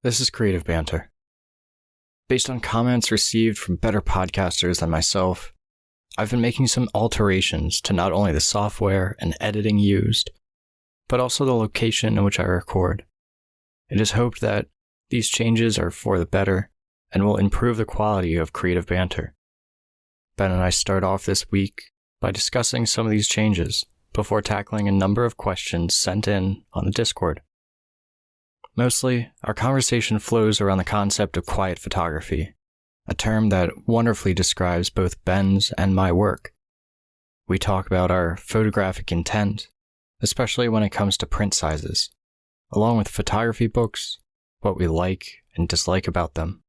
This is Creative Banter. Based on comments received from better podcasters than myself, I've been making some alterations to not only the software and editing used, but also the location in which I record. It is hoped that these changes are for the better and will improve the quality of Creative Banter. Ben and I start off this week by discussing some of these changes before tackling a number of questions sent in on the Discord. Mostly, our conversation flows around the concept of quiet photography, a term that wonderfully describes both Ben's and my work. We talk about our photographic intent, especially when it comes to print sizes, along with photography books, what we like and dislike about them.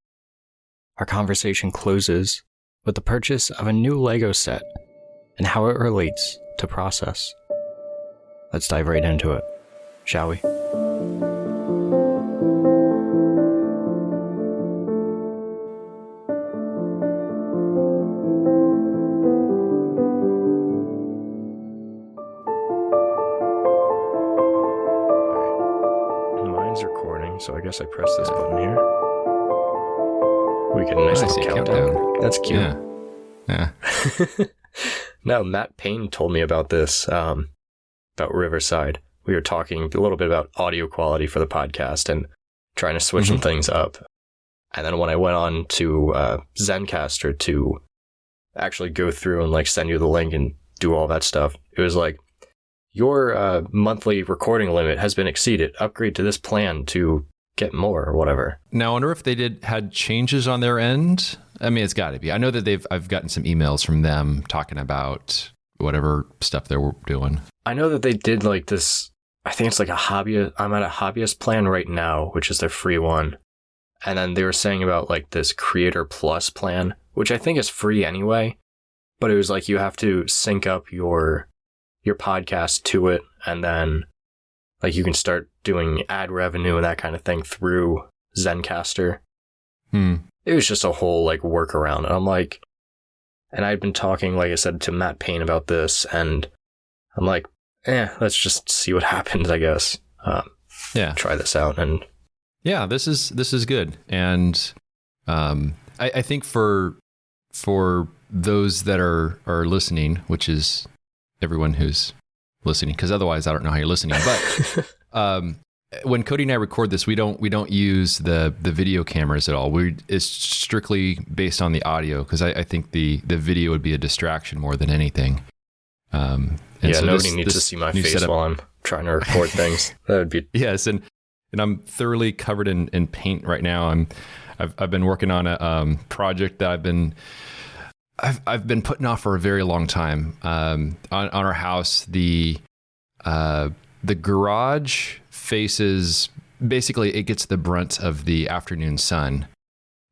Our conversation closes with the purchase of a new Lego set and how it relates to process. Let's dive right into it, shall we? So I guess I press this button here. We get a nice little countdown. That's cute. Yeah. No, Matt Payne told me about this, about Riverside. We were talking a little bit about audio quality for the podcast and trying to switch some things up. And then when I went on to Zencastr to actually go through and send you the link and do all that stuff, it was like, your monthly recording limit has been exceeded. Upgrade to this plan to get more or whatever. Now, I wonder if they had changes on their end. I mean, it's got to be. I know that I've gotten some emails from them talking about whatever stuff they were doing. I know that they did this. I think it's a hobby. I'm at a hobbyist plan right now, which is their free one. And then they were saying about this Creator Plus plan, which I think is free anyway. But it was you have to sync up your podcast to it, and then you can start doing ad revenue and that kind of thing through Zencastr. It was just a whole workaround. And I'm and I'd been talking, like I said, to Matt Payne about this, and I'm let's just see what happens, I guess. Try this out. And yeah, this is good. And I think for those that are listening, which is everyone who's listening, because otherwise I don't know how you're listening. But when Cody and I record this, we don't use the video cameras at all. It's strictly based on the audio, because I think the video would be a distraction more than anything. So nobody needs to see my face while I'm trying to record things. That would be yes, and I'm thoroughly covered in paint right now. I've been working on a project that I've been putting off for a very long time. On our house, the garage faces, basically it gets the brunt of the afternoon sun,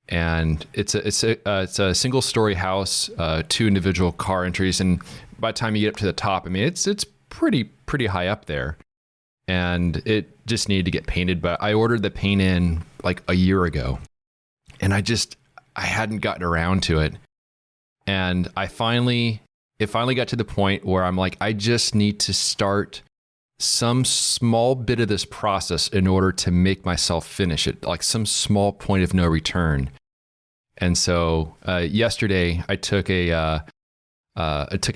and it's a single story house, 2 individual car entries, and by the time you get up to the top, I mean it's pretty high up there, and it just needed to get painted. But I ordered the paint in a year ago, and I hadn't gotten around to it. And it finally got to the point where I'm I just need to start some small bit of this process in order to make myself finish it, some small point of no return. And so yesterday I took a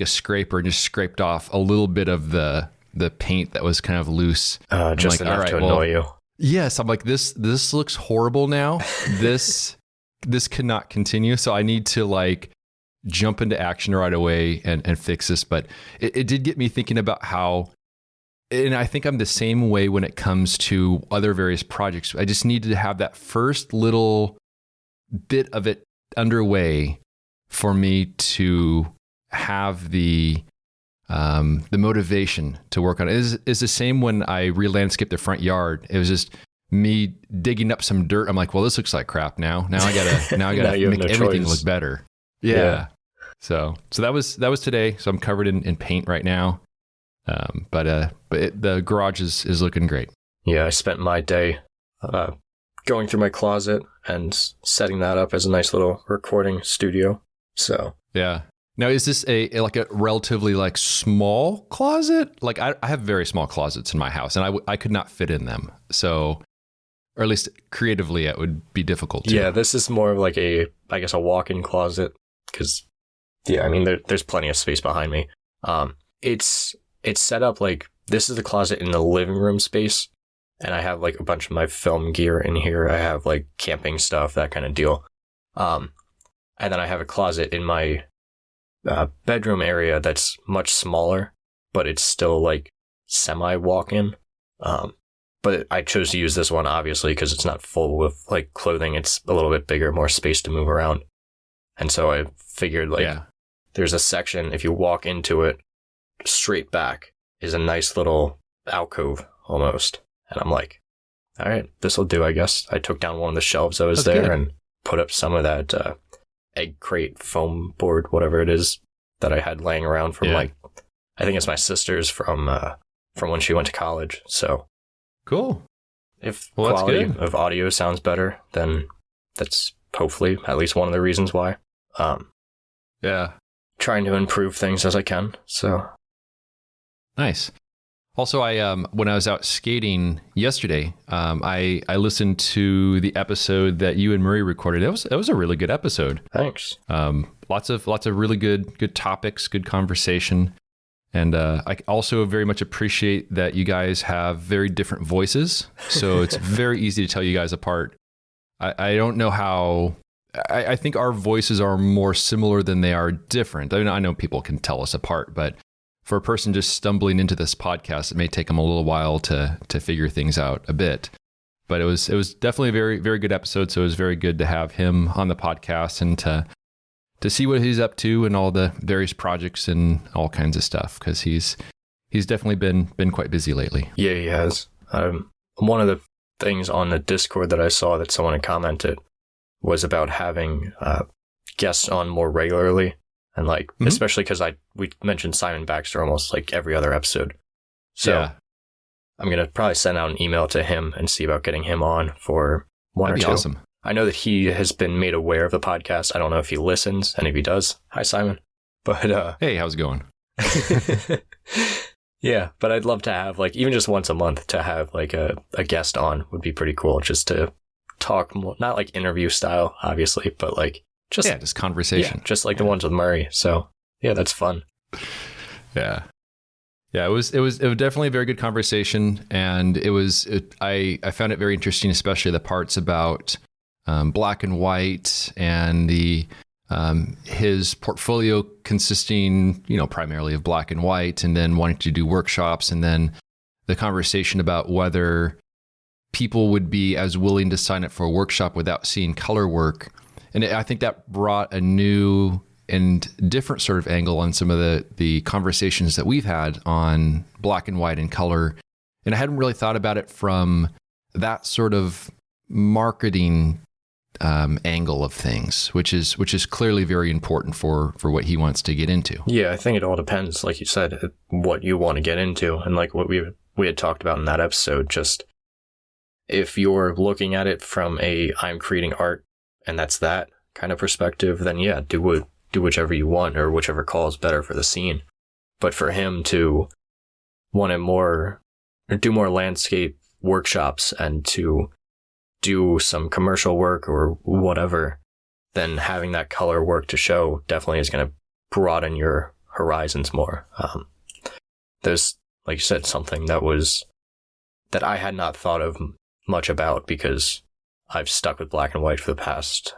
scraper and just scraped off a little bit of the paint that was kind of loose. Just enough to annoy you. Yes, I'm this looks horrible now. This cannot continue. So I need to jump into action right away and fix this. But it did get me thinking about how, and I think I'm the same way when it comes to other various projects. I just needed to have that first little bit of it underway for me to have the motivation to work on it. Is the same when I re-landscaped the front yard. It was just me digging up some dirt. I'm well, this looks like crap now. Now I gotta make everything look better. Yeah. So that was today. So I'm covered in paint right now. But the garage is looking great. Yeah, I spent my day going through my closet and setting that up as a nice little recording studio. So yeah. Now, is this a relatively small closet? I have very small closets in my house, and I could not fit in them. So or at least creatively, it would be difficult too. Yeah, this is more of like a walk-in closet, because I mean, there's plenty of space behind me. It's set up like this is the closet in the living room space, and I have like a bunch of my film gear in here. I have like camping stuff, that kind of deal. And then I have a closet in my bedroom area that's much smaller, but it's still like semi walk-in. But I chose to use this one obviously because it's not full with like clothing. It's a little bit bigger, more space to move around. And so I figured there's a section, if you walk into it, straight back is a nice little alcove almost. And I'm like, all right, this will do, I guess. I took down one of the shelves that was there and put up some of that egg crate foam board, whatever it is, that I had laying around from I think it's my sister's from when she went to college. So cool. If quality of audio sounds better, then that's hopefully at least one of the reasons why. Trying to improve things as I can. So nice. Also, I when I was out skating yesterday, I listened to the episode that you and Murray recorded. That was a really good episode. Thanks. Lots of really good topics, good conversation, and I also very much appreciate that you guys have very different voices. So it's very easy to tell you guys apart. I don't know how. I think our voices are more similar than they are different. I mean, I know people can tell us apart, but for a person just stumbling into this podcast, it may take them a little while to figure things out a bit. But it was definitely a very, very good episode. So it was very good to have him on the podcast and to see what he's up to and all the various projects and all kinds of stuff, because he's definitely been quite busy lately. Yeah, he has. One of the things on the Discord that I saw that someone had commented was about having guests on more regularly. And like, especially because we mentioned Simon Baxter almost like every other episode. So I'm going to probably send out an email to him and see about getting him on for one or two. Awesome. I know that he has been made aware of the podcast. I don't know if he listens, and if he does, hi, Simon. But hey, how's it going? Yeah, but I'd love to have like, even just once a month to have like a guest on would be pretty cool, just to talk more, not like interview style, obviously, but like, just conversation. Yeah, just like the ones with Murray. So yeah, that's fun. Yeah. It was definitely a very good conversation. And I found it very interesting, especially the parts about black and white and his portfolio consisting, primarily of black and white, and then wanting to do workshops, and then the conversation about whether people would be as willing to sign up for a workshop without seeing color work. And I think that brought a new and different sort of angle on some of the conversations that we've had on black and white and color. And I hadn't really thought about it from that sort of marketing angle of things, which is clearly very important for what he wants to get into. Yeah, I think it all depends, like you said, what you want to get into. And like what we had talked about in that episode, just if you're looking at it from I'm creating art, and that's that kind of perspective, then yeah, do whichever you want or whichever calls better for the scene. But for him to want to do more landscape workshops and to do some commercial work or whatever, then having that color work to show definitely is going to broaden your horizons more. There's, like you said, something that I had not thought of much about, because I've stuck with black and white for the past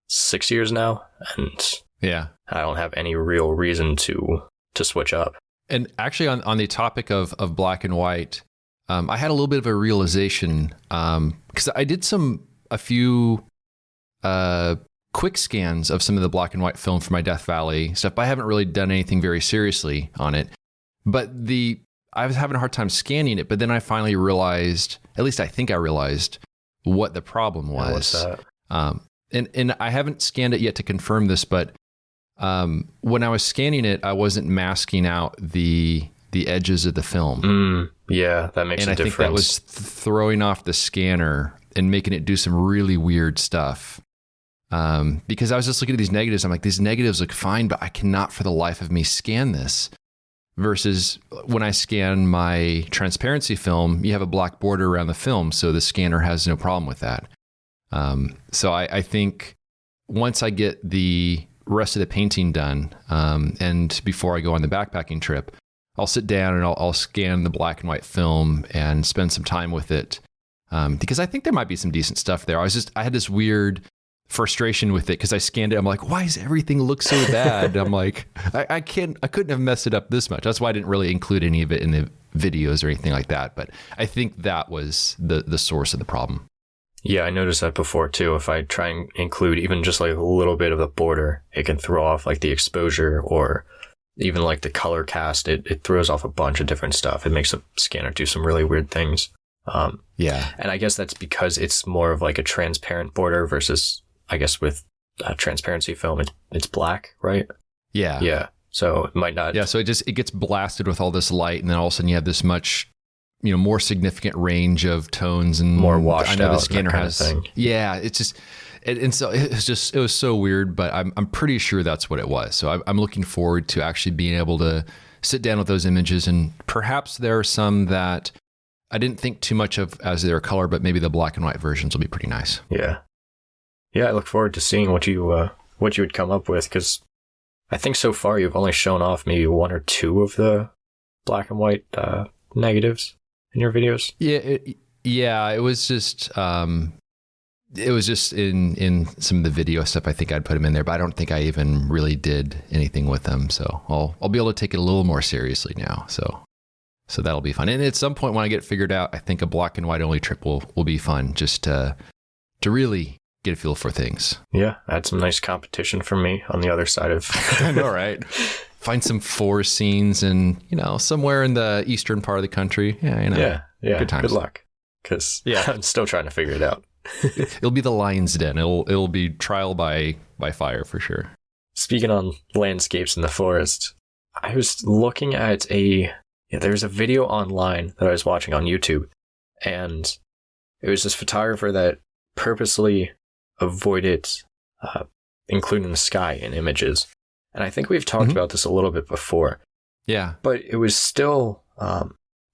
6 years now, and I don't have any real reason to switch up. And actually, on the topic of black and white, I had a little bit of a realization, because I did a few quick scans of some of the black and white film for my Death Valley stuff, but I haven't really done anything very seriously on it. But I was having a hard time scanning it, but then I finally realized, at least I think I realized, what the problem was. What's that? And I haven't scanned it yet to confirm this, but when I was scanning it, I wasn't masking out the edges of the film. Yeah, that makes a difference. And I think that was throwing off the scanner and making it do some really weird stuff. Because I was just looking at these negatives. I'm like, these negatives look fine, but I cannot for the life of me scan this. versus when I scan my transparency film, you have a black border around the film, so the scanner has no problem with that. So I think once I get the rest of the painting done, and before I go on the backpacking trip, I'll sit down and I'll scan the black and white film and spend some time with it, because I think there might be some decent stuff there. I had this weird frustration with it because I scanned it. I'm like, why does everything look so bad? I'm like, I couldn't have messed it up this much. That's why I didn't really include any of it in the videos or anything like that. But I think that was the source of the problem. Yeah, I noticed that before too. If I try and include even just like a little bit of the border, it can throw off like the exposure or even like the color cast. It throws off a bunch of different stuff. It makes the scanner do some really weird things. Yeah. And I guess that's because it's more of like a transparent border versus, I guess with transparency film, it's black, right? Yeah. Yeah. So it might not. Yeah. So it gets blasted with all this light, and then all of a sudden you have this much, more significant range of tones and more washed out. I know the scanner has. Thing. Yeah. It's just, and so it was so weird, but I'm pretty sure that's what it was. So I'm looking forward to actually being able to sit down with those images, and perhaps there are some that I didn't think too much of as their color, but maybe the black and white versions will be pretty nice. Yeah. Yeah, I look forward to seeing what you would come up with, because I think so far you've only shown off maybe one or two of the black and white negatives in your videos. Yeah, it was just in some of the video stuff. I think I'd put them in there, but I don't think I even really did anything with them. So I'll be able to take it a little more seriously now. So that'll be fun. And at some point when I get it figured out, I think a black and white only trip will be fun, just to really get a feel for things. Yeah, add some nice competition for me on the other side of. I know, right? Find some forest scenes and somewhere in the eastern part of the country. Yeah, Yeah. Good times. Good luck, because I'm still trying to figure it out. It'll be the lion's den. It'll be trial by fire for sure. Speaking on landscapes in the forest, I was looking at there's a video online that I was watching on YouTube, and it was this photographer that purposely avoided including the sky in images. And I think we've talked about this a little bit before. Yeah. But it was still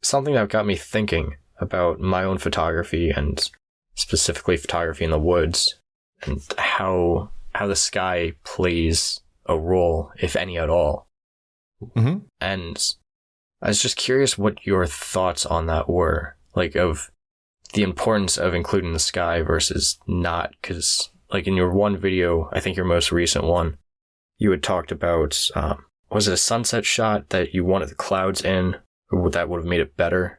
something that got me thinking about my own photography, and specifically photography in the woods, and how the sky plays a role, if any at all. Mm-hmm. And I was just curious what your thoughts on that were, like of the importance of including the sky versus not, because like in your one video, I think your most recent one, you had talked about, was it a sunset shot that you wanted the clouds in, or that would have made it better?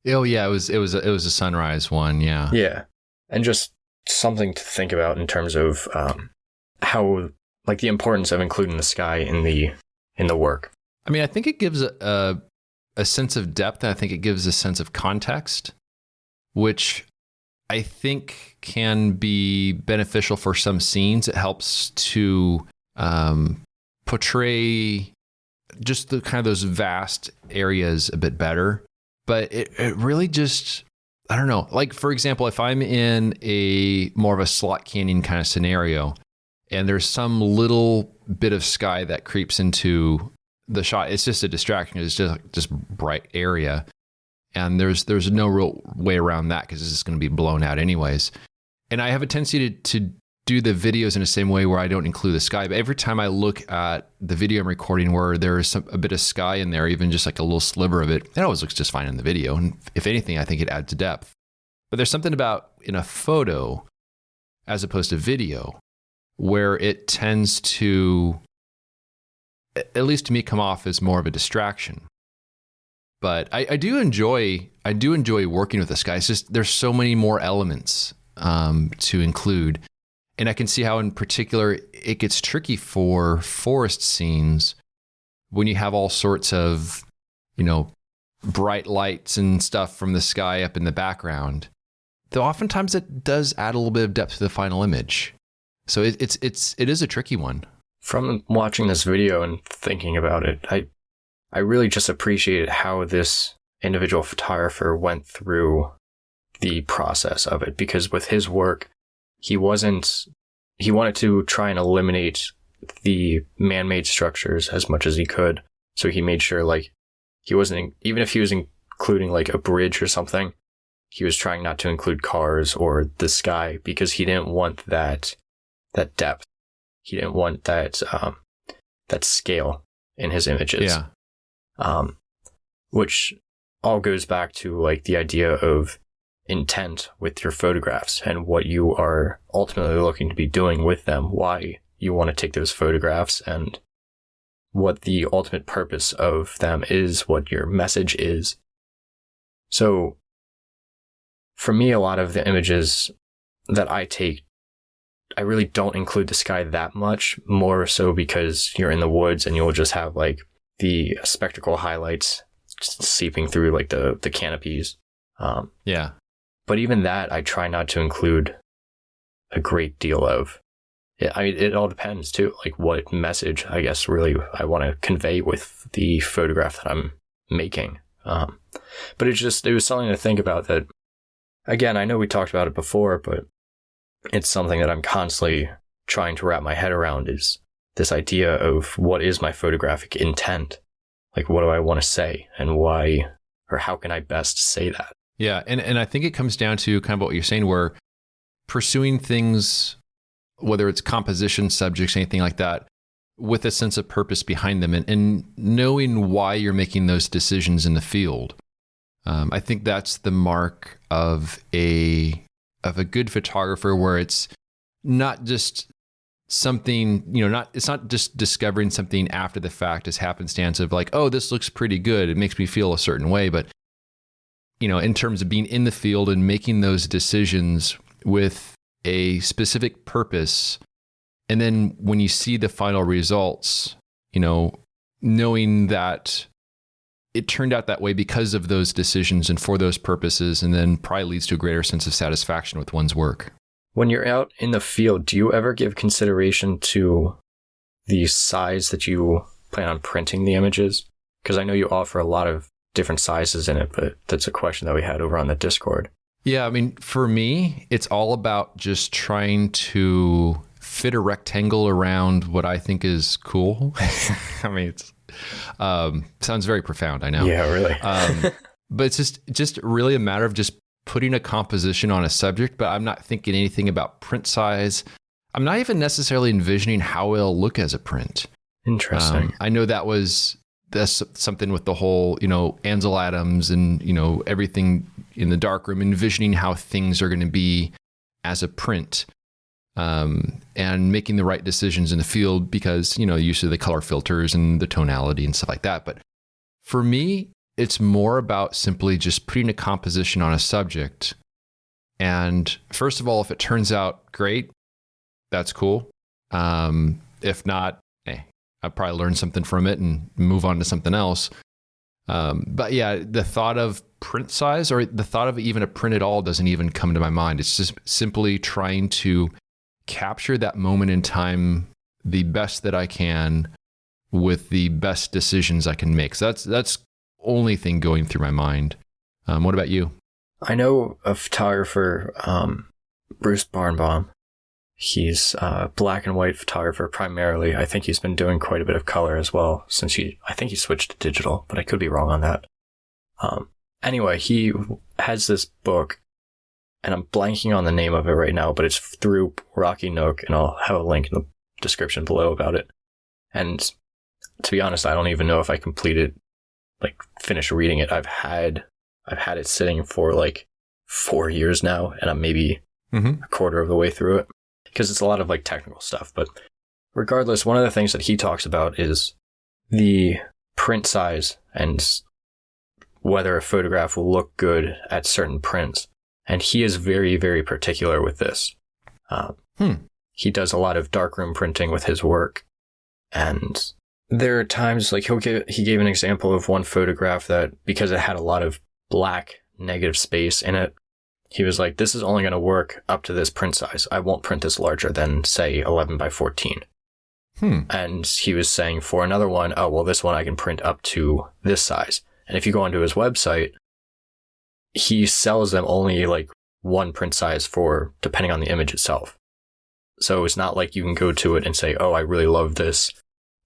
Oh yeah, it was a sunrise one. Yeah. Yeah. And just something to think about in terms of how, like, the importance of including the sky in the work. I mean, I think it gives a sense of depth, and I think it gives a sense of context, which I think can be beneficial for some scenes. It helps to portray just the kind of those vast areas a bit better. But it really just, I don't know. Like, for example, if I'm in a more of a slot canyon kind of scenario, and there's some little bit of sky that creeps into the shot, it's just a distraction. It's just bright area. And there's no real way around that, because it's just going to be blown out anyways. And I have a tendency to do the videos in the same way where I don't include the sky. But every time I look at the video I'm recording where there's a bit of sky in there, even just like a little sliver of it, it always looks just fine in the video. And if anything, I think it adds depth. But there's something about in a photo as opposed to video where it tends to, at least to me, come off as more of a distraction. But I do enjoy working with the sky. It's just there's so many more elements to include, and I can see how in particular it gets tricky for forest scenes when you have all sorts of bright lights and stuff from the sky up in the background. Though oftentimes it does add a little bit of depth to the final image. So it is a tricky one. From watching this video and thinking about it, I really just appreciated how this individual photographer went through the process of it, because with his work, he wanted to try and eliminate the man-made structures as much as he could. So he made sure, like, he wasn't, even if he was including like a bridge or something, he was trying not to include cars or the sky because he didn't want that depth. He didn't want that scale in his images. Yeah. Which all goes back to like the idea of intent with your photographs and what you are ultimately looking to be doing with them, why you want to take those photographs and what the ultimate purpose of them is, what your message is. So for me, a lot of the images that I take, I really don't include the sky that much, more so because you're in the woods and you'll just have like the spectacle highlights just seeping through like the canopies. Yeah. But even that, I try not to include a great deal of. I mean, it all depends too, like what message, I guess, really I want to convey with the photograph that I'm making. But it was something to think about that, again, I know we talked about it before, but it's something that I'm constantly trying to wrap my head around, is this idea of what is my photographic intent? Like, what do I want to say and why, or how can I best say that? Yeah. And I think it comes down to kind of what you're saying, where pursuing things, whether it's composition, subjects, anything like that, with a sense of purpose behind them and knowing why you're making those decisions in the field. I think that's the mark of a good photographer, where it's not just something, it's not just discovering something after the fact as happenstance of like, oh, this looks pretty good, it makes me feel a certain way. But, in terms of being in the field and making those decisions with a specific purpose. And then when you see the final results, knowing that it turned out that way because of those decisions and for those purposes, and then probably leads to a greater sense of satisfaction with one's work. When you're out in the field, do you ever give consideration to the size that you plan on printing the images? Because I know you offer a lot of different sizes in it, but that's a question that we had over on the Discord. Yeah, I mean, for me, it's all about just trying to fit a rectangle around what I think is cool. I mean, it's sounds very profound, I know. Yeah, really. But it's just really a matter of just putting a composition on a subject, but I'm not thinking anything about print size. I'm not even necessarily envisioning how it'll look as a print. Interesting. I know that's something with the whole, Ansel Adams and, everything in the darkroom, envisioning how things are going to be as a print, and making the right decisions in the field because, usually the color filters and the tonality and stuff like that. But for me, it's more about simply just putting a composition on a subject. And first of all, if it turns out great, that's cool. If not, I probably learned something from it and move on to something else. But yeah, the thought of print size or the thought of even a print at all doesn't even come to my mind. It's just simply trying to capture that moment in time the best that I can with the best decisions I can make. So that's only thing going through my mind. What about you? I know a photographer, Bruce Barnbaum. He's a black and white photographer primarily. I think he's been doing quite a bit of color as well since I think he switched to digital, but I could be wrong on that. Anyway, he has this book, and I'm blanking on the name of it right now, but it's through Rocky Nook, and I'll have a link in the description below about it. And to be honest, I don't even know if I completed, finished reading it. I've had it sitting for 4 years now, and I'm maybe a quarter of the way through it. Because it's a lot of technical stuff. But regardless, one of the things that he talks about is the print size and whether a photograph will look good at certain prints. And he is very, very particular with this. He does a lot of darkroom printing with his work. And there are times, he gave an example of one photograph that, because it had a lot of black negative space in it, he was like, this is only going to work up to this print size. I won't print this larger than, say, 11 by 14. And he was saying for another one, oh, well, this one I can print up to this size. And if you go onto his website, he sells them only one print size for, depending on the image itself. So it's not like you can go to it and say, oh, I really love this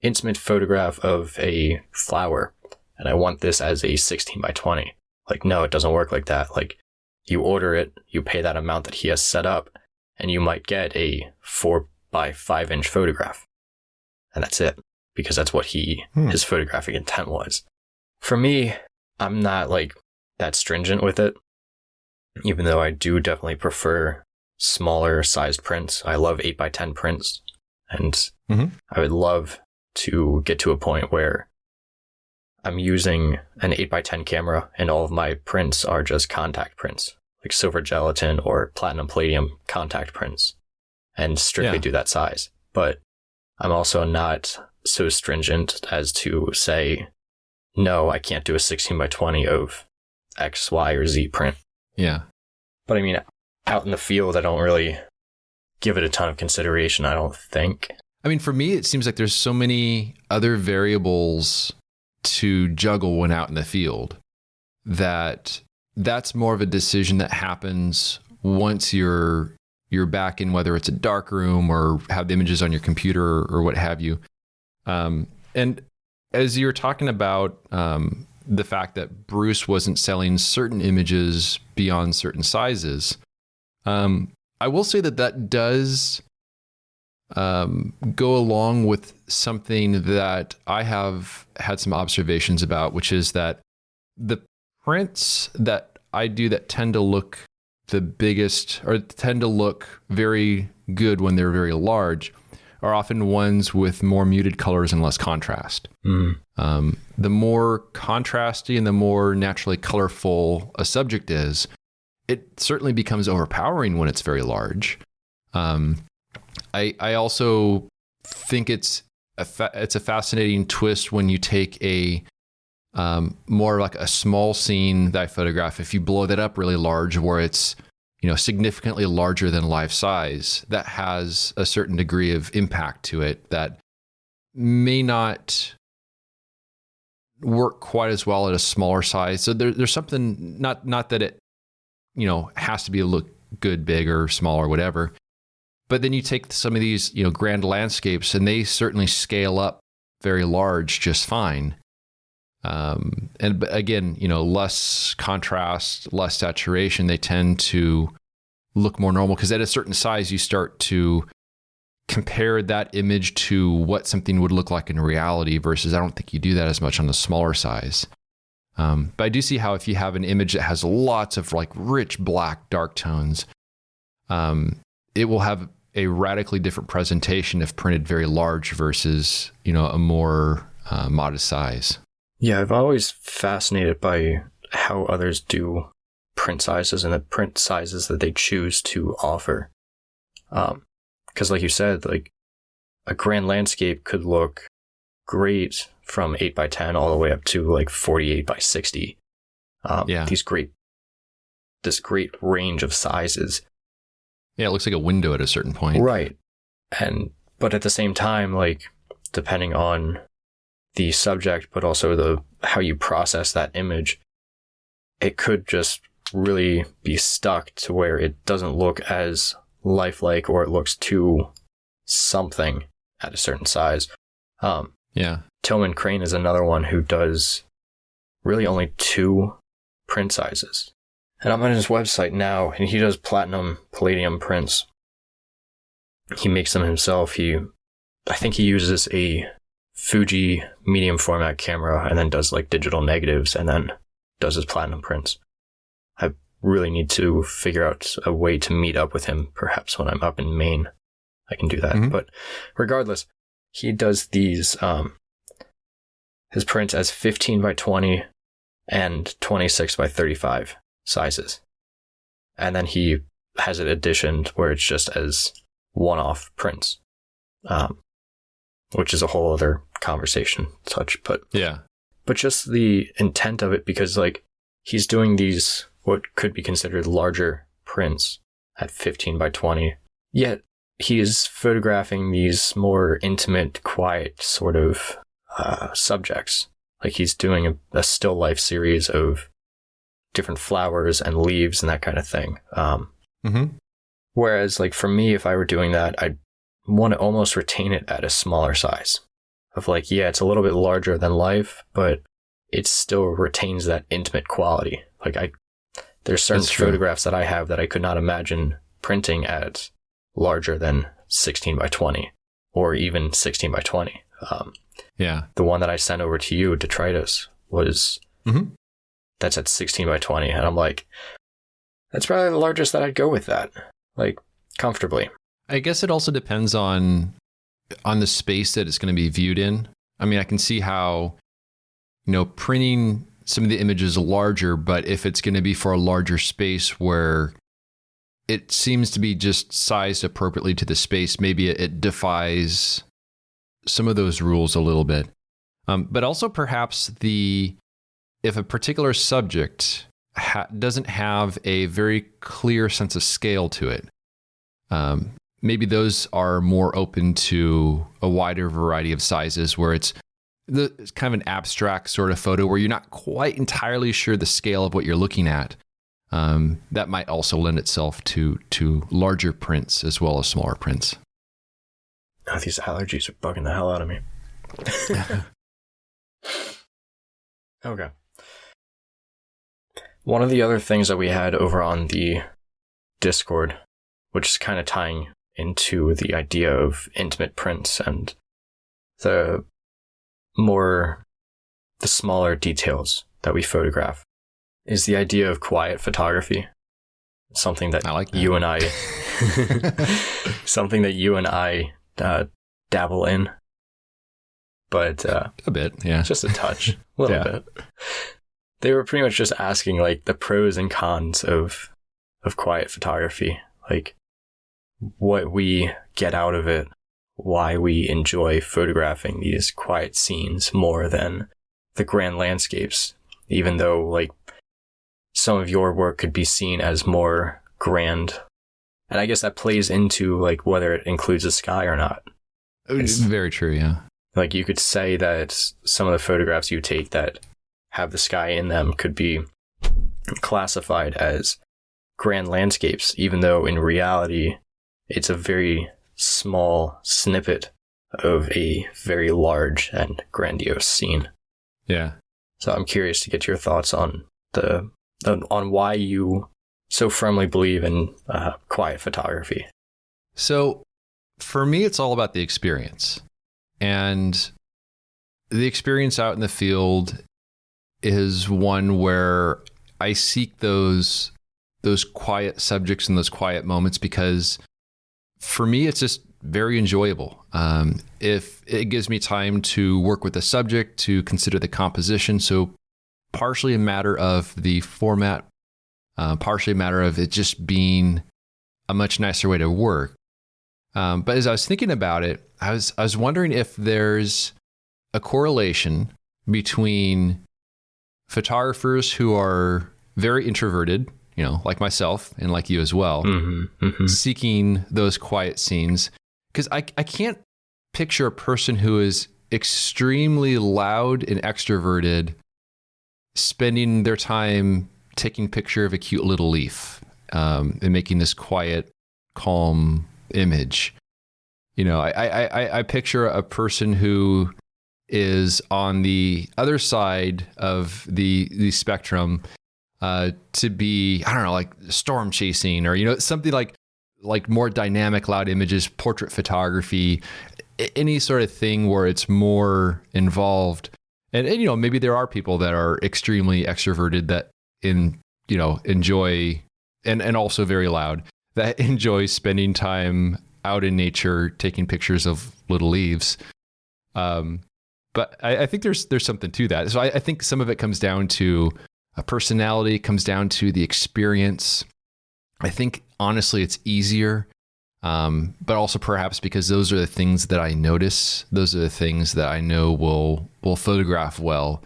intimate photograph of a flower. and I want this as a 16 by 20. Like, no, it doesn't work like that. Like, you order it, you pay that amount that he has set up, and you might get a 4 by 5 inch photograph. And that's it, because that's what his photographic intent was. For me, I'm not like that stringent with it, even though I do definitely prefer smaller sized prints. I love 8 by 10 prints, and I would love to get to a point where I'm using an 8 by 10 camera and all of my prints are just contact prints, like silver gelatin or platinum palladium contact prints, and strictly do that size. But I'm also not so stringent as to say, no, I can't do a 16 by 20 of X, Y, or Z print. Yeah. But I mean, out in the field, I don't really give it a ton of consideration, I don't think. I mean, for me, it seems like there's so many other variables to juggle when out in the field that's more of a decision that happens once you're back in, whether it's a dark room or have the images on your computer or what have you. And as you were talking about the fact that Bruce wasn't selling certain images beyond certain sizes, I will say that does go along with something that I have had some observations about, which is that the prints that I do that tend to look the biggest or tend to look very good when they're very large are often ones with more muted colors and less contrast. The more contrasty and the more naturally colorful a subject is, it certainly becomes overpowering when it's very large. I also think it's a fascinating twist when you take a more like a small scene that I photograph. If you blow that up really large, where it's significantly larger than life size, that has a certain degree of impact to it that may not work quite as well at a smaller size. So there's something, not that it has to be look good, big or small or whatever. But then you take some of these, grand landscapes, and they certainly scale up very large just fine. And again, less contrast, less saturation, they tend to look more normal, because at a certain size, you start to compare that image to what something would look like in reality, versus I don't think you do that as much on the smaller size. But I do see how if you have an image that has lots of like rich black dark tones, it will have a radically different presentation if printed very large versus, a more modest size. Yeah, I've always fascinated by how others do print sizes and the print sizes that they choose to offer. Because like you said, like a grand landscape could look great from 8 by 10 all the way up to like 48 by 60. This great range of sizes. Yeah, it looks like a window at a certain point. Right. But at the same time, like, depending on the subject, but also how you process that image, it could just really be stuck to where it doesn't look as lifelike, or it looks too something at a certain size. Tillman Crane is another one who does really only 2 print sizes. And I'm on his website now, and he does platinum palladium prints. He makes them himself. I think he uses a Fuji medium format camera and then does like digital negatives and then does his platinum prints. I really need to figure out a way to meet up with him. Perhaps when I'm up in Maine, I can do that. But regardless, he does these, his prints as 15 by 20 and 26 by 35 sizes. And then he has it editioned where it's just as one-off prints, which is a whole other conversation but just the intent of it, because like he's doing these what could be considered larger prints at 15 by 20, yet he is photographing these more intimate, quiet sort of subjects. Like he's doing a still life series of different flowers and leaves and that kind of thing. Whereas like for me, if I were doing that, I'd want to almost retain it at a smaller size of like, yeah, it's a little bit larger than life, but it still retains that intimate quality. Like there's certain That's true. photographs that I have that I could not imagine printing at larger than 16 by 20 or even 16 by 20. Yeah. The one that I sent over to you, Detritus, was that's at 16 by 20. And I'm like, that's probably the largest that I'd go with that, like comfortably. I guess it also depends on the space that it's going to be viewed in. I mean, I can see how, printing some of the images larger, but if it's going to be for a larger space where it seems to be just sized appropriately to the space, maybe it defies some of those rules a little bit. But also perhaps if a particular subject doesn't have a very clear sense of scale to it, maybe those are more open to a wider variety of sizes where it's kind of an abstract sort of photo where you're not quite entirely sure the scale of what you're looking at. That might also lend itself to larger prints as well as smaller prints. Oh, these allergies are bugging the hell out of me. Okay. One of the other things that we had over on the Discord, which is kind of tying into the idea of intimate prints and the smaller details that we photograph, is the idea of quiet photography. Something that, I like that. you and I something that you and I dabble in, but a bit, yeah, just a touch, a little bit. They were pretty much just asking like the pros and cons of quiet photography, like what we get out of it, why we enjoy photographing these quiet scenes more than the grand landscapes, even though like some of your work could be seen as more grand. And I guess that plays into like whether it includes the sky or not. It's very true, yeah. Like you could say that some of the photographs you take that have the sky in them could be classified as grand landscapes, even though in reality it's a very small snippet of a very large and grandiose scene. Yeah. So I'm curious to get your thoughts on on why you so firmly believe in quiet photography. So for me, it's all about the experience. And the experience out in the field is one where I seek those quiet subjects and those quiet moments because for me, it's just very enjoyable. If it gives me time to work with the subject, to consider the composition. So partially a matter of the format, partially a matter of it just being a much nicer way to work. But as I was thinking about it, I was wondering if there's a correlation between photographers who are very introverted, like myself and like you as well, seeking those quiet scenes. Because I can't picture a person who is extremely loud and extroverted spending their time taking a picture of a cute little leaf and making this quiet, calm image. I picture a person who is on the other side of the spectrum to be, I don't know, like storm chasing or, something like more dynamic, loud images, portrait photography, any sort of thing where it's more involved. And maybe there are people that are extremely extroverted that enjoy and also very loud that enjoy spending time out in nature, taking pictures of little leaves. But I think there's something to that. So I think some of it comes down to a personality, comes down to the experience. I think honestly it's easier, but also perhaps because those are the things that I notice. Those are the things that I know will photograph well.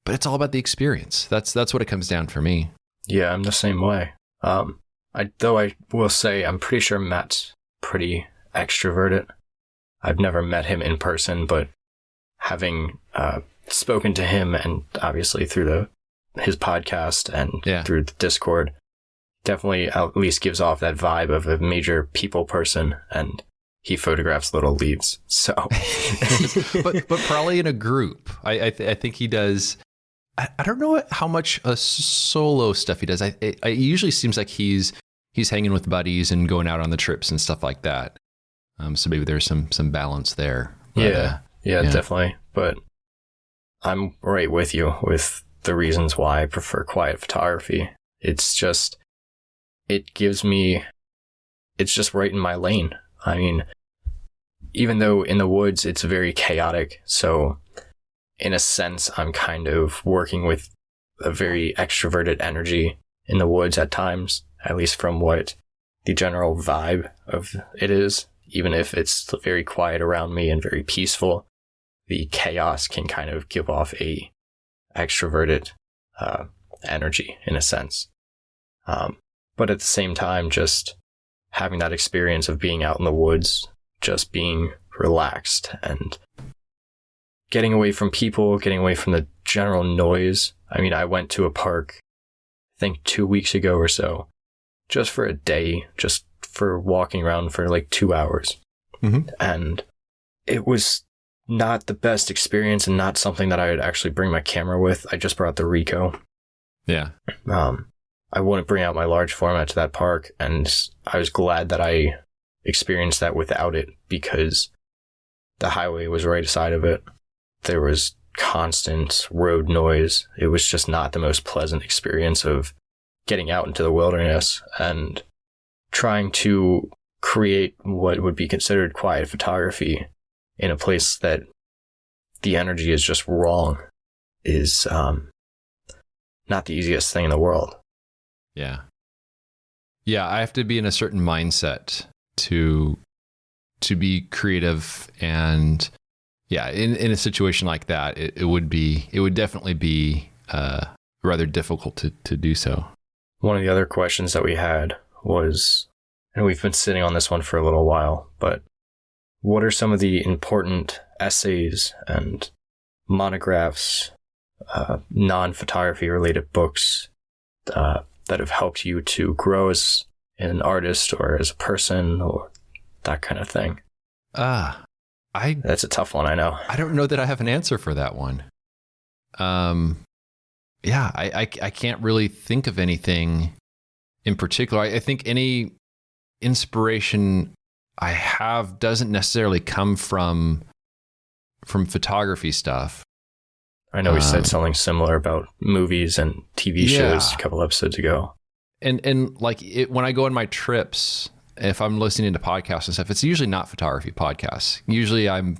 But it's all about the experience. That's what it comes down for me. Yeah, I'm the same way. I will say I'm pretty sure Matt's pretty extroverted. I've never met him in person, but having spoken to him and obviously through his podcast and through the Discord, definitely at least gives off that vibe of a major people person, and he photographs little leaves. So, but probably in a group. I think he does I don't know how much solo stuff he does. It usually seems like he's hanging with buddies and going out on the trips and stuff like that. So maybe there's some balance there. But, yeah, definitely. But I'm right with you with the reasons why I prefer quiet photography. It's just right in my lane. I mean, even though in the woods it's very chaotic, so in a sense I'm kind of working with a very extroverted energy in the woods at times, at least from what the general vibe of it is. Even if it's very quiet around me and very peaceful, the chaos can kind of give off a extroverted energy in a sense. But at the same time, just having that experience of being out in the woods, just being relaxed and getting away from people, getting away from the general noise. I mean, I went to a park, I think 2 weeks ago or so, just for a day, just for walking around for like 2 hours. Mm-hmm. And it was not the best experience and not something that I would actually bring my camera with. I just brought the Ricoh. Yeah. I wouldn't bring out my large format to that park, and I was glad that I experienced that without it, because the highway was right aside of it. There was constant road noise. It was just not the most pleasant experience of getting out into the wilderness and trying to create what would be considered quiet photography in a place that the energy is just wrong is not the easiest thing in the world. Yeah. Yeah, I have to be in a certain mindset to be creative, and yeah, in a situation like that, it would definitely be rather difficult to do so. One of the other questions that we had was, and we've been sitting on this one for a little while, but what are some of the important essays and monographs, non-photography related books that have helped you to grow as an artist or as a person or that kind of thing? That's a tough one, I know. I don't know that I have an answer for that one. Yeah, I can't really think of anything in particular. I think any inspiration I have doesn't necessarily come from photography stuff. I know we said something similar about movies and TV shows a couple episodes ago. And like when I go on my trips, if I'm listening to podcasts and stuff, it's usually not photography podcasts. Usually I'm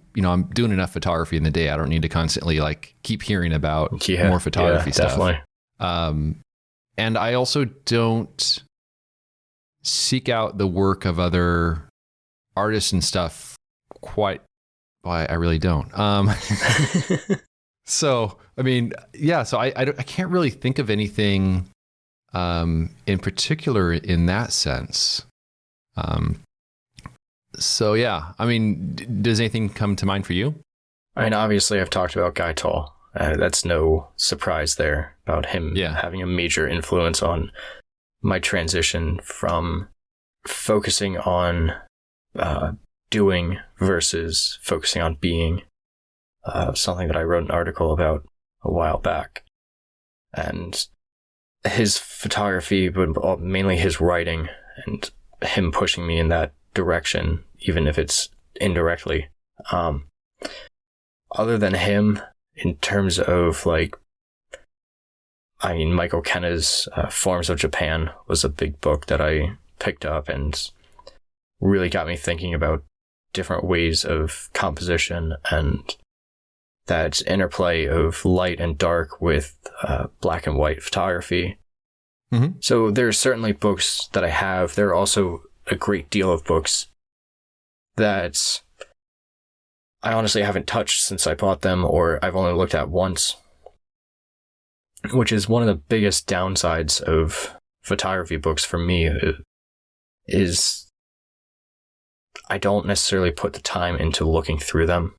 doing enough photography in the day. I don't need to constantly like keep hearing about more photography stuff. Definitely. And I also don't seek out the work of other artists and stuff quite. Well, I really don't. So, I mean, yeah, so I can't really think of anything in particular in that sense. So, yeah, I mean, does anything come to mind for you? I mean, obviously, I've talked about Guy Tall. That's no surprise there about him having a major influence on my transition from focusing on doing versus focusing on being. Something that I wrote an article about a while back. And his photography, but mainly his writing and him pushing me in that direction, even if it's indirectly. Other than him, in terms of Michael Kenna's Forms of Japan was a big book that I picked up and really got me thinking about different ways of composition and that interplay of light and dark with black and white photography. Mm-hmm. So there are certainly books that I have. There are also a great deal of books that I honestly haven't touched since I bought them, or I've only looked at once, which is one of the biggest downsides of photography books for me is I don't necessarily put the time into looking through them.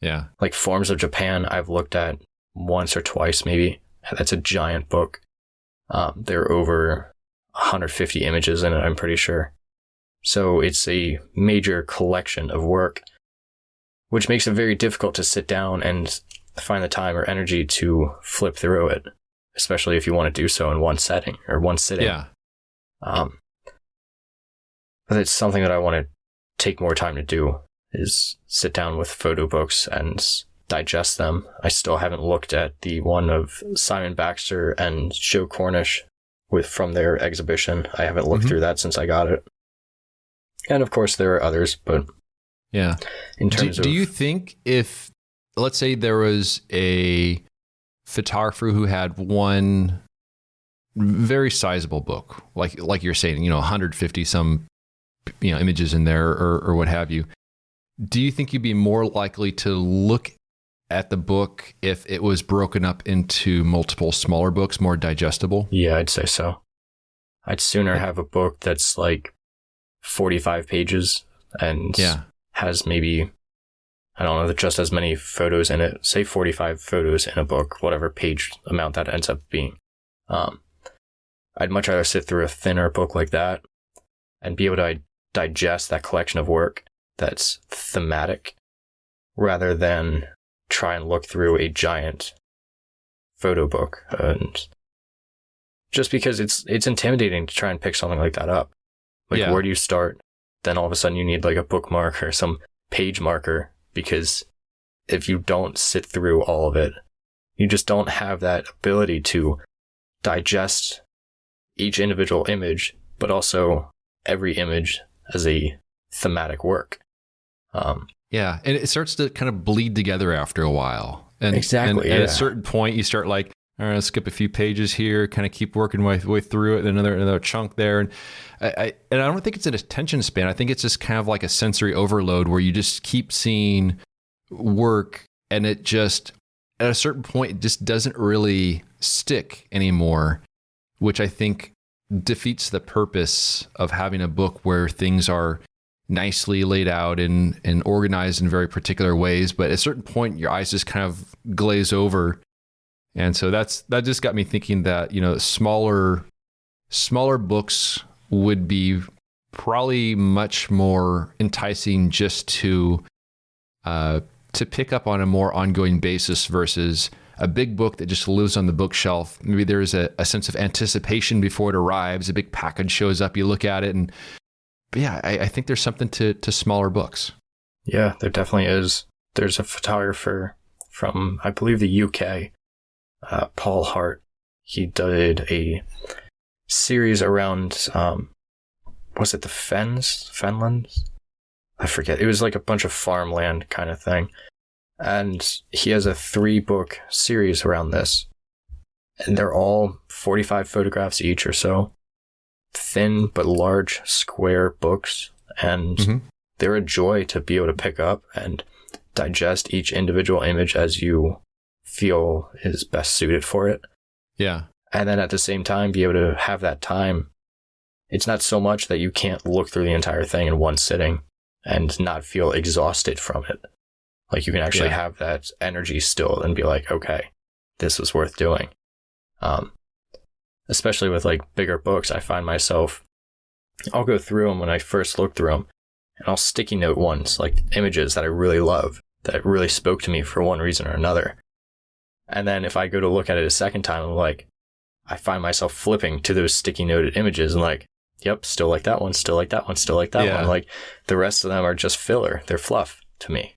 Yeah. Like Forms of Japan, I've looked at once or twice, maybe. That's a giant book. There are over 150 images in it, I'm pretty sure. So it's a major collection of work, which makes it very difficult to sit down and find the time or energy to flip through it, especially if you want to do so in one setting or one sitting. Yeah. But it's something that I want to take more time to do, is sit down with photo books and digest them. I still haven't looked at the one of Simon Baxter and Joe Cornish from their exhibition. I haven't looked through that since I got it. And of course there are others, but yeah. In terms do you think if, let's say there was a photographer who had one very sizable book, like you're saying, 150 some, images in there or what have you, do you think you'd be more likely to look at the book if it was broken up into multiple smaller books, more digestible? Yeah, I'd say so. I'd sooner have a book that's like 45 pages and has maybe, I don't know, just as many photos in it, say 45 photos in a book, whatever page amount that ends up being. I'd much rather sit through a thinner book like that and be able to digest that collection of work that's thematic rather than try and look through a giant photo book. And just because it's intimidating to try and pick something like that up. Where do you start? Then all of a sudden you need like a bookmark or some page marker, because if you don't sit through all of it, you just don't have that ability to digest each individual image, but also every image as a thematic work. Yeah, and it starts to kind of bleed together after a while. And, exactly. And at a certain point, you start like, all right, I'll skip a few pages here, kind of keep working my way through it, and another chunk there. And I don't think it's an attention span. I think it's just kind of like a sensory overload where you just keep seeing work, and it just, at a certain point, it just doesn't really stick anymore, which I think defeats the purpose of having a book where things are nicely laid out and organized in very particular ways. But at a certain point, your eyes just kind of glaze over. And so that just got me thinking that, smaller books would be probably much more enticing just to pick up on a more ongoing basis versus a big book that just lives on the bookshelf. Maybe there's a sense of anticipation before it arrives. A big package shows up, you look at it, but yeah, I think there's something to smaller books. Yeah, there definitely is. There's a photographer from, I believe, the UK, Paul Hart. He did a series around, was it the Fenlands? I forget. It was like a bunch of farmland kind of thing. And he has a 3-book series around this. And they're all 45 photographs each or so. Thin but large square books, and they're a joy to be able to pick up and digest each individual image as you feel is best suited for it. Yeah. And then at the same time be able to have that time. It's not so much that you can't look through the entire thing in one sitting and not feel exhausted from it. Like you can actually have that energy still and be like, okay, this was worth doing. Especially with like bigger books, I find myself, I'll go through them when I first look through them, and I'll sticky note ones, like images that I really love, that really spoke to me for one reason or another. And then if I go to look at it a second time, I'm like, I find myself flipping to those sticky noted images and like, yep, still like that one, still like that one, still like that one. Like the rest of them are just filler. They're fluff to me,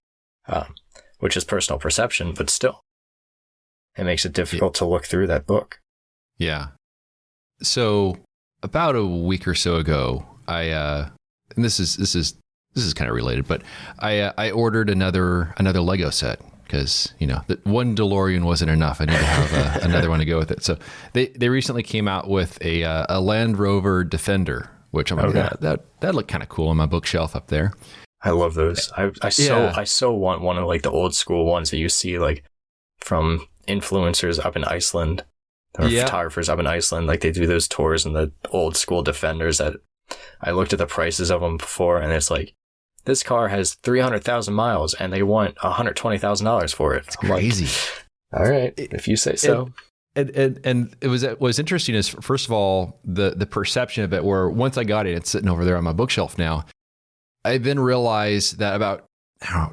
which is personal perception, but still, it makes it difficult to look through that book. Yeah. So about a week or so ago, and this is kind of related, but I ordered another Lego set because the one DeLorean wasn't enough. I need to have another one to go with it. So they recently came out with a Land Rover Defender, which I'm like, that looked kind of cool on my bookshelf up there. I love those. I so want one of like the old school ones that you see like from influencers up in Iceland. Or photographers up in Iceland, like they do those tours and the old school Defenders that I looked at the prices of them before, and it's like, this car has 300,000 miles and they want $120,000 for it. It's crazy. Like, all right, if you say so. And it was interesting is, first of all, the perception of it, where once I got it, it's sitting over there on my bookshelf now. I then realized that about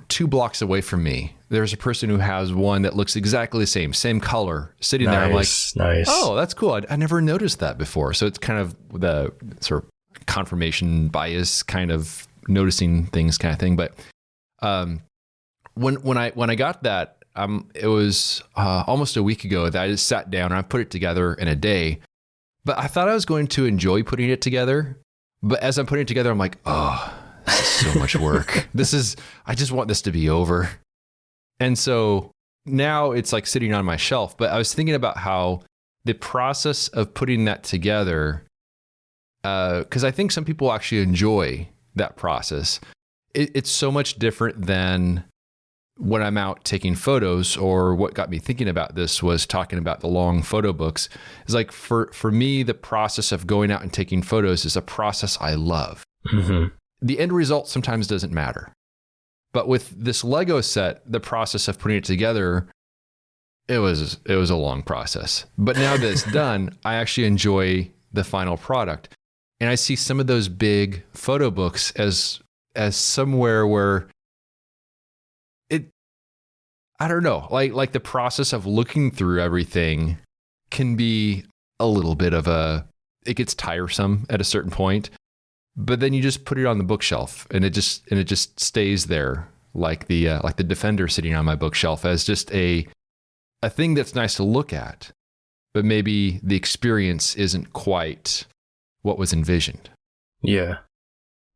2 blocks away from me, there's a person who has one that looks exactly the same color sitting there. I'm like, nice. Oh, that's cool. I never noticed that before. So it's kind of the sort of confirmation bias, kind of noticing things kind of thing. But when I got that, it was almost a week ago that I just sat down and I put it together in a day. But I thought I was going to enjoy putting it together. But as I'm putting it together, I'm like, oh, this is so much work. I just want this to be over. And so now it's like sitting on my shelf. But I was thinking about how the process of putting that together, because I think some people actually enjoy that process. It's so much different than when I'm out taking photos, or what got me thinking about this was talking about the long photo books. It's like for me, the process of going out and taking photos is a process I love. Mm-hmm. The end result sometimes doesn't matter. But with this Lego set, the process of putting it together, it was a long process. But now that it's done, I actually enjoy the final product. And I see some of those big photo books as somewhere where I don't know, like the process of looking through everything can be a little bit of it gets tiresome at a certain point, but then you just put it on the bookshelf and it just stays there, like the Defender sitting on my bookshelf as just a thing that's nice to look at, but maybe the experience isn't quite what was envisioned. Yeah,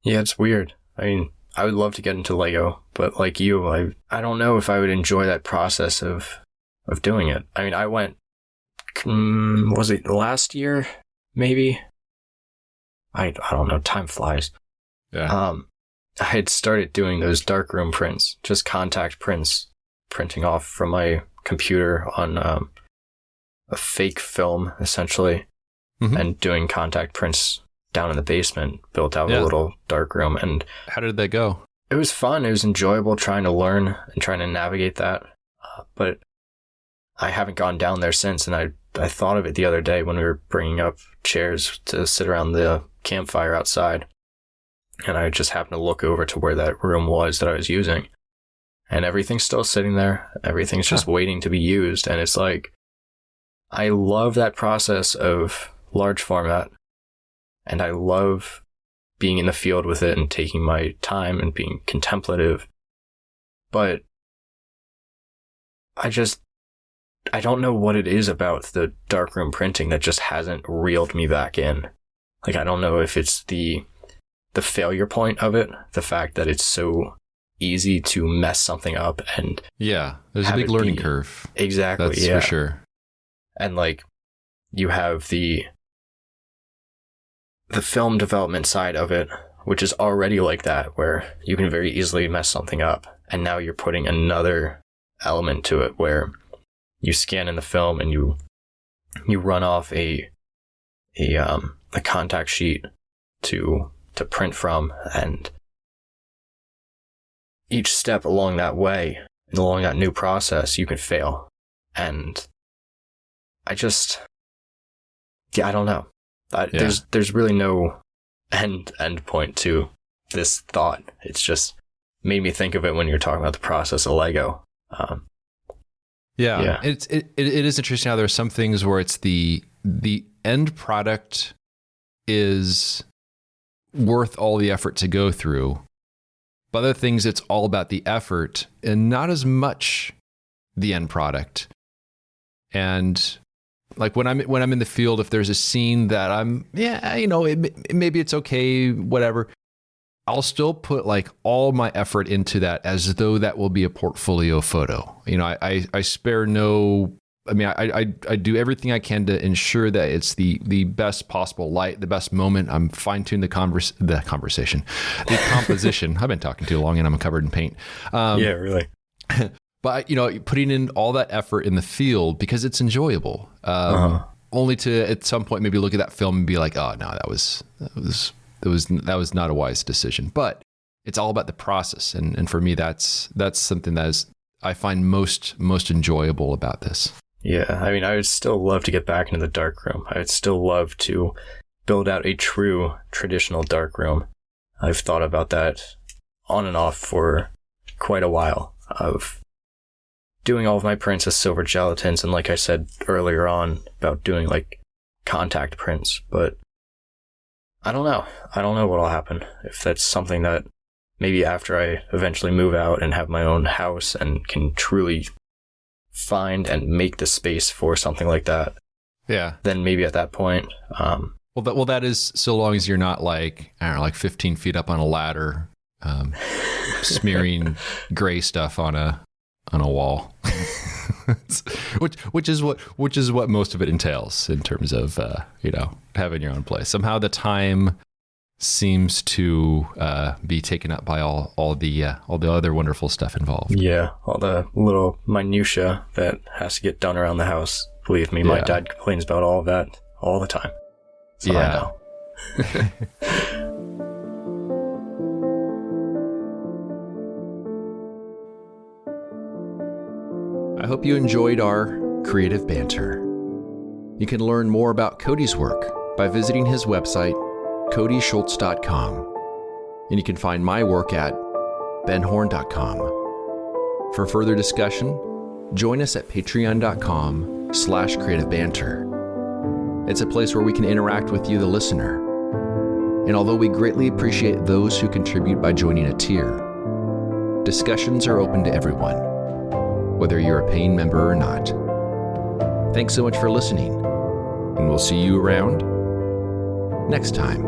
it's weird. I mean, I would love to get into Lego, but like you, I don't know if I would enjoy that process of doing it. I mean, I went, was it last year? Maybe? I don't know. Time flies. Yeah. I had started doing those darkroom prints, just contact prints, printing off from my computer on a fake film, essentially, Mm-hmm. and doing contact prints down in the basement, built out a little darkroom. And how did that go? It was fun. It was enjoyable trying to learn and trying to navigate that. But I haven't gone down there since. And I thought of it the other day when we were bringing up chairs to sit around the campfire outside. And I just happened to look over to where that room was that I was using. And everything's still sitting there. Everything's just waiting to be used. And it's like, I love that process of large format. And I love being in the field with it and taking my time and being contemplative. But I don't know what it is about the darkroom printing that just hasn't reeled me back in. Like, I don't know if it's the failure point of it, the fact that it's so easy to mess something up and there's a big learning curve. Exactly. That's for sure. And like, you have the film development side of it, which is already like that, where you can very easily mess something up. And now you're putting another element to it where you scan in the film and you run off a contact sheet to print from, and each step along that way, along that new process, you can fail. And I don't know. There's really no end point to this thought. It's just made me think of it when you're talking about the process of Lego. It is interesting how there are some things where it's the end product is worth all the effort to go through, but other things it's all about the effort and not as much the end product. And like when I'm in the field, if there's a scene that maybe it's okay, whatever, I'll still put like all my effort into that as though that will be a portfolio photo. I spare no. I mean, I do everything I can to ensure that it's the best possible light, the best moment. I'm fine-tuning the composition. I've been talking too long and I'm covered in paint. Really. But putting in all that effort in the field because it's enjoyable. Only to at some point maybe look at that film and be like, oh no, that was not a wise decision. But it's all about the process, and for me, that's something that I find most enjoyable about this. Yeah, I mean, I would still love to get back into the darkroom. I would still love to build out a true traditional darkroom. I've thought about that on and off for quite a while, of doing all of my prints as silver gelatins, and like I said earlier on about doing like contact prints, but I don't know. I don't know what'll happen. If that's something that maybe after I eventually move out and have my own house and can truly find and make the space for something like that. Yeah. Then maybe at that point. Well, that is so long as you're not like, I don't know, like 15 feet up on a ladder, smearing gray stuff on a wall, which is what most of it entails in terms of having your own place. Somehow the time seems to be taken up by all the other wonderful stuff involved. Yeah, all the little minutia that has to get done around the house. Believe me, my dad complains about all of that all the time. So I know. I hope you enjoyed our creative banter. You can learn more about Cody's work by visiting his website, codyschultz.com. And you can find my work at benhorn.com. For further discussion, join us at patreon.com/creativebanter. It's a place where we can interact with you, the listener. And although we greatly appreciate those who contribute by joining a tier, discussions are open to everyone, whether you're a paying member or not. Thanks so much for listening, and we'll see you around next time.